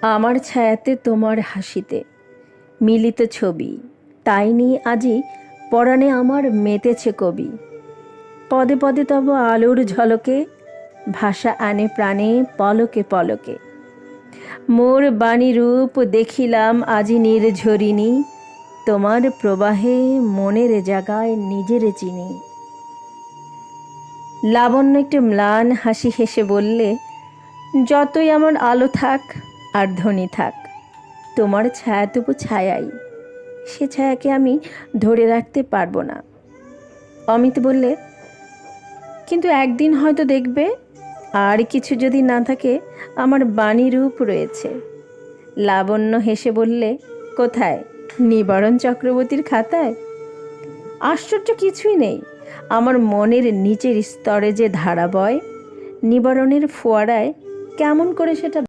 আমার ছায়াতে তোমার হাসিতে মিলিত ছবি, তাই নিয়ে আজি পরাণে আমার মেতেছে কবি। পদে পদে তব আলোর ঝলকে ভাষা আনে প্রাণে পলকে পলকে। মোর বাণী রূপ দেখিলাম আজি নির্ঝরিণী, তোমার প্রবাহে মনের জাগায় নিজের চিনি। লাবণ্য একটু ম্লান হাসি হেসে বললে, যতই আমার আলো থাক আর ধ্বনি থাক, তোমার ছায়া তবু ছায়াই, সে ছায়াকে আমি ধরে রাখতে পারবো না। অমিত বললে, কিন্তু একদিন হয়তো দেখবে আর কিছু যদি না থাকে, আমার বাণী রূপ রয়েছে। লাবণ্য হেসে বললে, কোথায়? নিবারণ চক্রবর্তীর খাতায়? আশ্চর্য কিছুই নেই, আমার মনের নিচের স্তরে যে ধারা বয়, নিবারণের ফোয়ারায় কেমন করে সেটা